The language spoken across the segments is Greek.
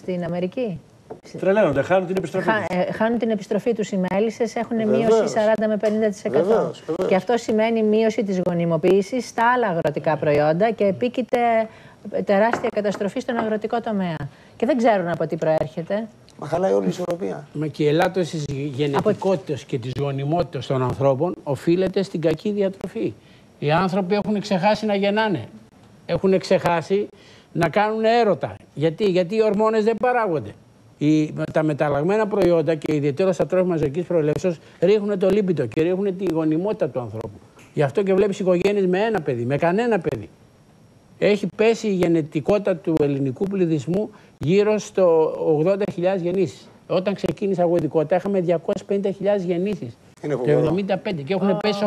στην Αμερική. Τρελαίνονται, χάνουν την επιστροφή τους. Χάνουν την επιστροφή τους. Οι μέλισσες έχουν μείωση 40 με 50%. Βεβαίως. Και αυτό σημαίνει μείωση της γονιμοποίησης στα άλλα αγροτικά προϊόντα και επίκειται τεράστια καταστροφή στον αγροτικό τομέα. Και δεν ξέρουν από τι προέρχεται. Μα χαλάει όλη η ισορροπία. Μα και η ελάττωση της γενετικότητας και της γονιμότητας των ανθρώπων οφείλεται στην κακή διατροφή. Οι άνθρωποι έχουν ξεχάσει να γεννάνε. Έχουν ξεχάσει να κάνουν έρωτα. Γιατί οι ορμόνες δεν παράγονται. Τα μεταλλαγμένα προϊόντα και ιδιαίτερα στα τρόφιμα ζωικής προελεύσεως ρίχνουν το λίπητο και ρίχνουν τη γονιμότητα του ανθρώπου. Γι' αυτό και βλέπεις οικογένειες με ένα παιδί, με κανένα παιδί. Έχει πέσει η γενετικότητα του ελληνικού πληθυσμού γύρω στο 80.000 γεννήσεις. Όταν ξεκίνησε η αγωγικότητα είχαμε 250.000 γεννήσεις. Το 1975 και έχουν πέσει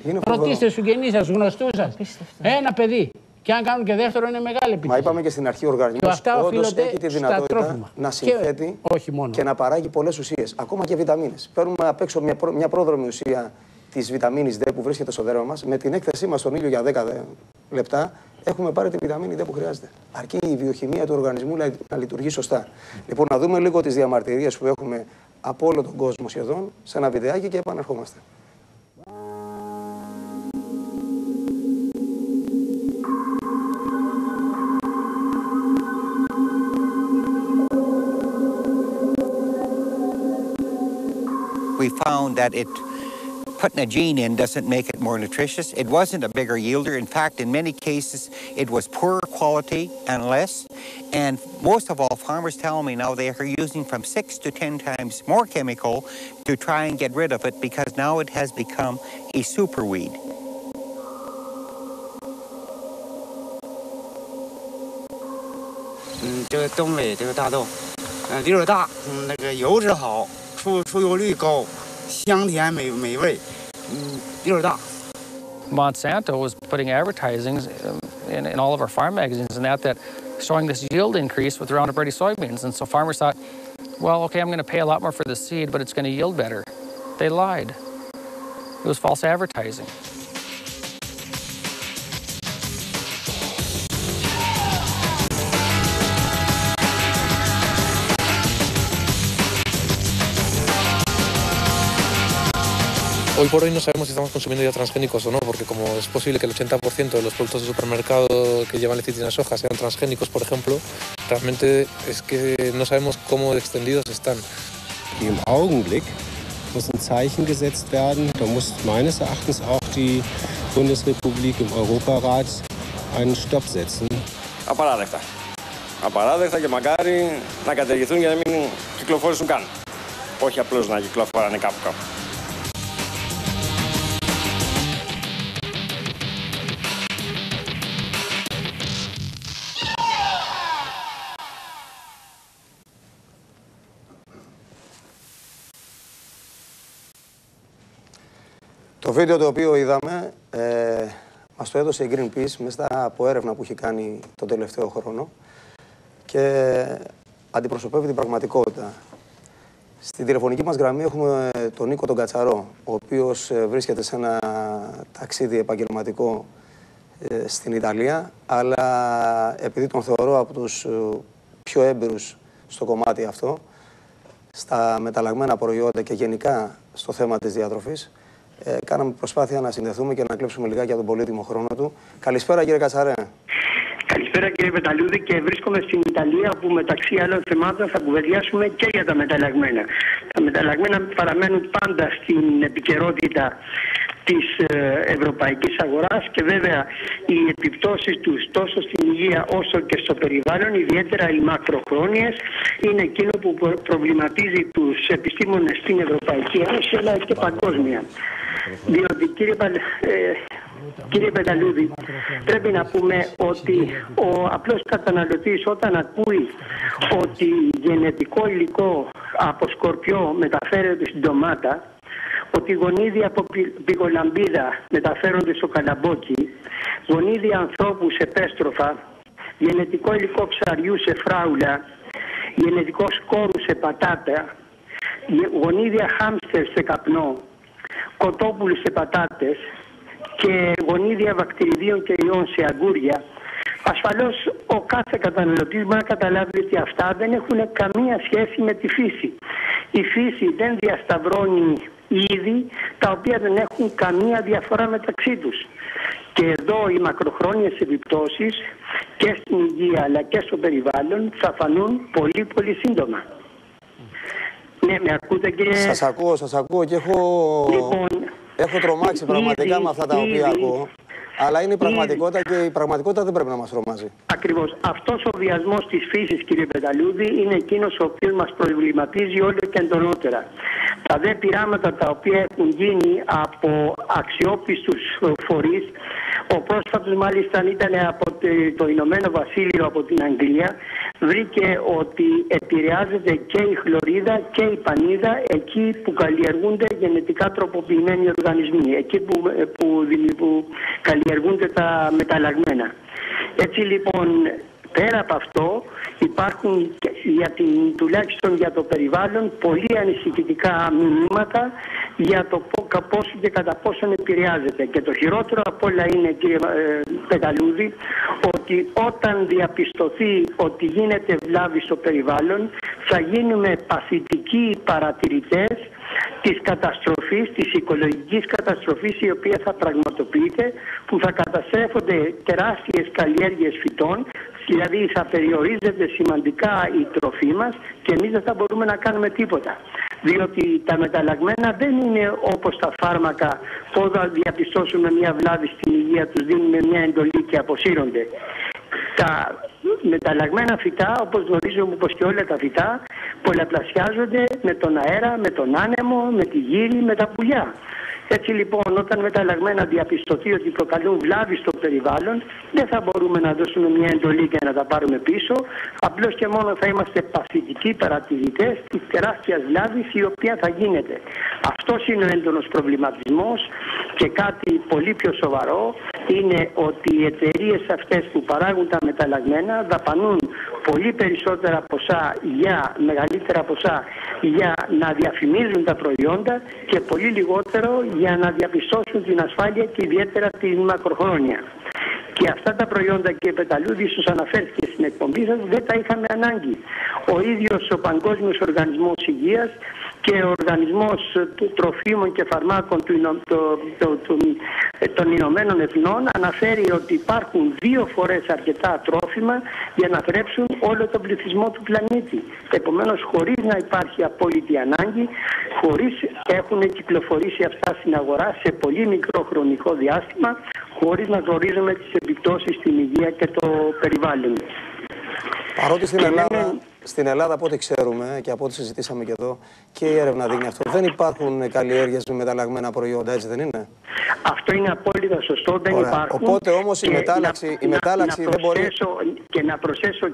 80.000. Ρωτήστε στους γονείς σας, στους γνωστούς σας. Ένα παιδί. Και αν κάνουν και δεύτερο είναι μεγάλη επιτυχία. Μα είπαμε και στην αρχή ο οργανισμός όντως έχει τη δυνατότητα να συνθέτει και να παράγει πολλές ουσίες. Ακόμα και βιταμίνες. Παίρνουμε απ' έξω μια πρόδρομη ουσία της βιταμίνης D που βρίσκεται στο δέρμα μας. Με την έκθεσή μας στον ήλιο για 10 λεπτά έχουμε πάρει τη βιταμίνη D που χρειάζεται. Αρκεί η βιοχημία του οργανισμού να λειτουργεί σωστά. Λοιπόν, να δούμε λίγο τις διαμαρτυρίες που έχουμε από όλο τον κόσμο σχεδόν σε ένα βιντεάκι και επανερχόμαστε. We found that putting a gene in doesn't make it more nutritious. It wasn't a bigger yielder. In fact, in many cases, it was poorer quality and less. And most of all, farmers tell me now they are using from 6 to 10 times more chemical to try and get rid of it because now it has become a superweed.这个东北这个大豆，粒儿大，那个油脂好，出油率高，香甜美味，粒儿大。Monsanto was putting advertising in all of our farm magazines and that showing this yield increase with Roundup Ready soybeans. And so farmers thought, well, okay, I'm going to pay a lot more for the seed, but it's going to yield better. They lied. It was false advertising. Hoy por hoy no sabemos si estamos consumiendo ya transgénicos o no, porque como es posible que el 80% de los productos de supermercado que llevan lecitina de soja sean transgénicos, por ejemplo, realmente es que no sabemos cómo extendidos están. Im Augenblick müssen Zeichen gesetzt werden. Da muss meines Erachtens auch die Bundesrepublik im Europarat einen Stopp setzen. Απαράδεκτα. Απαράδεκτα και μακάρι να καταργηθούν για να μην κυκλοφορήσουν καν. Όχι απλώς να κυκλοφοράνε κάπου. Το βίντεο το οποίο είδαμε μας το έδωσε η Greenpeace μέσα από έρευνα που έχει κάνει τον τελευταίο χρόνο και αντιπροσωπεύει την πραγματικότητα. Στην τηλεφωνική μας γραμμή έχουμε τον Νίκο τον Κατσαρό, ο οποίος βρίσκεται σε ένα ταξίδι επαγγελματικό στην Ιταλία, αλλά επειδή τον θεωρώ από τους πιο έμπειρους στο κομμάτι αυτό, στα μεταλλαγμένα προϊόντα και γενικά στο θέμα της διατροφής, κάναμε προσπάθεια να συνδεθούμε και να κλέψουμε λιγάκι από τον πολύτιμο χρόνο του. Καλησπέρα κύριε Κατσαρέ. Καλησπέρα κύριε Πεταλούδη και βρίσκομαι στην Ιταλία που μεταξύ άλλων θεμάτων θα κουβεντιάσουμε και για τα μεταλλαγμένα. Τα μεταλλαγμένα παραμένουν πάντα στην επικαιρότητα της ευρωπαϊκής αγοράς και βέβαια οι επιπτώσεις τους τόσο στην υγεία όσο και στο περιβάλλον, ιδιαίτερα οι μακροχρόνιες, είναι εκείνο που προβληματίζει τους επιστήμονες στην Ευρωπαϊκή Ένωση αλλά και παγκόσμια. Διότι κύριε Πεταλούδη, πρέπει να πούμε ότι ο απλός καταναλωτής όταν ακούει ότι γενετικό υλικό από σκορπιό μεταφέρεται στην ντομάτα, ότι γονίδια από πηγολαμπίδα μεταφέρονται στο καλαμπόκι, γονίδια ανθρώπου σε πέστροφα, γενετικό υλικό ψαριού σε φράουλα, γενετικό σκόρου σε πατάτα, γονίδια χάμστερ σε καπνό, κοτόπουλου σε πατάτες και γονίδια βακτηριδίων και ιών σε αγκούρια, Ασφαλώς ο κάθε καταναλωτής μπορεί να καταλάβει ότι αυτά δεν έχουν καμία σχέση με τη φύση. Η φύση δεν διασταυρώνει είδη τα οποία δεν έχουν καμία διαφορά μεταξύ τους. Και εδώ οι μακροχρόνιες επιπτώσεις και στην υγεία αλλά και στο περιβάλλον θα φανούν πολύ πολύ σύντομα. Ναι, με ακούτε κύριε? Σας ακούω και έχω τρομάξει πραγματικά με αυτά τα οποία ακούω. Αλλά είναι η πραγματικότητα και η πραγματικότητα δεν πρέπει να μας τρομάζει. Ακριβώς. Αυτός ο βιασμός της φύσης, κύριε Πεταλούδη, είναι εκείνος ο οποίος μας προβληματίζει όλο και εντονότερα. Τα δε πειράματα τα οποία έχουν γίνει από αξιόπιστους φορείς, ο πρόσφατος μάλιστα ήταν από το Ηνωμένο Βασίλειο, από την Αγγλία, βρήκε ότι επηρεάζεται και η χλωρίδα και η πανίδα εκεί που καλλιεργούνται γενετικά τροποποιημένοι οργανισμοί, εκεί που καλλιεργούνται τα μεταλλαγμένα. Έτσι λοιπόν, πέρα από αυτό, υπάρχουν τουλάχιστον για το περιβάλλον πολύ ανησυχητικά μηνύματα για το πόσο και κατά πόσον επηρεάζεται. Και το χειρότερο απ' όλα είναι, κύριε Πεταλούδη, ότι όταν διαπιστωθεί ότι γίνεται βλάβη στο περιβάλλον, θα γίνουμε παθητικοί παρατηρητές της καταστροφής, της οικολογικής καταστροφής η οποία θα πραγματοποιείται, που θα καταστρέφονται τεράστιες καλλιέργειες φυτών, δηλαδή θα περιορίζεται σημαντικά η τροφή μας και εμείς δεν θα μπορούμε να κάνουμε τίποτα. Διότι τα μεταλλαγμένα δεν είναι όπως τα φάρμακα που όταν διαπιστώσουμε μια βλάβη στην υγεία τους δίνουμε μια εντολή και αποσύρονται. Τα μεταλλαγμένα φυτά, όπως γνωρίζουμε, όπως και όλα τα φυτά, πολλαπλασιάζονται με τον αέρα, με τον άνεμο, με τη γύρι, με τα πουλιά. Έτσι λοιπόν, όταν μεταλλαγμένα διαπιστωθεί ότι προκαλούν βλάβη στο περιβάλλον, δεν θα μπορούμε να δώσουμε μια εντολή και να τα πάρουμε πίσω. Απλώς και μόνο θα είμαστε παθητικοί παρατηρητές της τεράστιας βλάβης η οποία θα γίνεται. Αυτός είναι ο έντονος προβληματισμός και κάτι πολύ πιο σοβαρό είναι ότι οι εταιρείες αυτές που παράγουν τα μεταλλαγμένα δαπανούν πολύ περισσότερα ποσά μεγαλύτερα ποσά για να διαφημίζουν τα προϊόντα και πολύ λιγότερο για να διαπιστώσουν την ασφάλεια και ιδιαίτερα την μακροχρόνια. Και αυτά τα προϊόντα, κύριε Πεταλούδη, ίσως αναφέρθηκε στην εκπομπή σας, δεν τα είχαμε ανάγκη. Ο ίδιος ο Παγκόσμιος Οργανισμός Υγείας και ο Οργανισμός Τροφίμων και Φαρμάκων των Ηνωμένων Εθνών αναφέρει ότι υπάρχουν 2 φορές αρκετά τρόφιμα για να θρέψουν όλο τον πληθυσμό του πλανήτη. Επομένως, χωρίς να υπάρχει απόλυτη ανάγκη, χωρίς έχουν κυκλοφορήσει αυτά στην αγορά σε πολύ μικρό χρονικό διάστημα, χωρίς να γνωρίζουμε τις επιπτώσεις στην υγεία και το περιβάλλον. Παρότι στην Ελλάδα, από ό,τι ξέρουμε και από ό,τι συζητήσαμε και εδώ, και η έρευνα δείχνει αυτό, δεν υπάρχουν καλλιέργειες με μεταλλαγμένα προϊόντα, έτσι δεν είναι? Αυτό είναι απόλυτα σωστό, δεν υπάρχουν. Οπότε όμως η μετάλλαξη δεν μπορεί... Και να προσθέσω,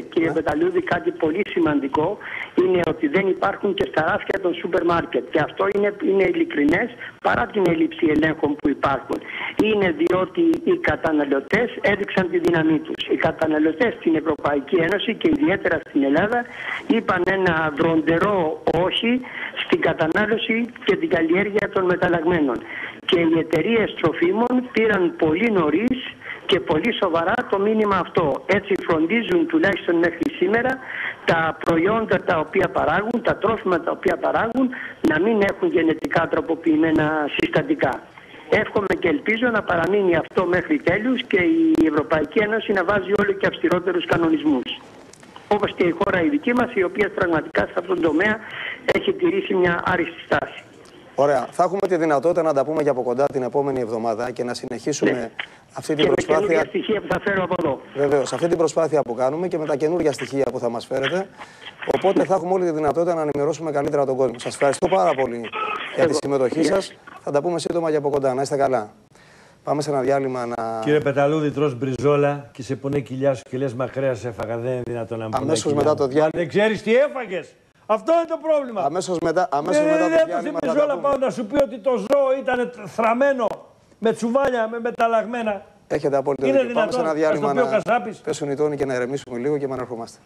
κύριε Πεταλούδη, κάτι πολύ σημαντικό, είναι ότι δεν υπάρχουν και στα ράφια των σούπερ μάρκετ. Και αυτό είναι ειλικρινές, παρά την έλλειψη ελέγχων που υπάρχουν. Είναι διότι οι καταναλωτές έδειξαν τη δύναμή τους. Οι καταναλωτές στην Ευρωπαϊκή Ένωση και ιδιαίτερα στην Ελλάδα είπαν ένα βροντερό όχι στην κατανάλωση και την καλλιέργεια των μεταλλαγμένων. Και οι εταιρείες τροφίμων πήραν πολύ νωρίς και πολύ σοβαρά το μήνυμα αυτό. Έτσι φροντίζουν τουλάχιστον μέχρι σήμερα τα προϊόντα τα οποία παράγουν, τα τρόφιμα τα οποία παράγουν, να μην έχουν γενετικά τροποποιημένα συστατικά. Εύχομαι και ελπίζω να παραμείνει αυτό μέχρι τέλους και η Ευρωπαϊκή Ένωση να βάζει όλο και αυστηρότερους κανονισμούς. Όπως και η χώρα η δική μας, η οποία πραγματικά σε αυτόν τον τομέα έχει τηρήσει μια άριστη στάση. Ωραία. Θα έχουμε τη δυνατότητα να τα πούμε και από κοντά την επόμενη εβδομάδα και να συνεχίσουμε αυτή την προσπάθεια. Και με στοιχεία που θα φέρω από εδώ. Βεβαίως, αυτή την προσπάθεια που κάνουμε και με τα καινούργια στοιχεία που θα μας φέρετε. Οπότε θα έχουμε όλη τη δυνατότητα να ενημερώσουμε καλύτερα τον κόσμο. Σας ευχαριστώ πάρα πολύ για τη συμμετοχή σας. Θα τα πούμε σύντομα και από κοντά. Να είστε καλά. Πάμε σε ένα διάλειμμα να... Κύριε Πεταλούδη, τρως μπριζόλα και σε πονέ κοιλιά σου και λες μα κρέας έφαγα. Δεν είναι δυνατόν να μου αμέσως μετά το διάλειμμα. Δεν ξέρεις τι έφαγες. Αυτό είναι το πρόβλημα. Αμέσως μετά το διάλειμμα. Δεν μπριζόλα πάω να σου πει ότι το ζώο ήταν θραμμένο με τσουβάλια, με μεταλλαγμένα. Έχετε απόλυτο δίκιο. Πάμε σε ένα διάλειμμα να πέσουν οι τόνοι και να ηρεμήσουμε λίγο και επαναρχόμαστε.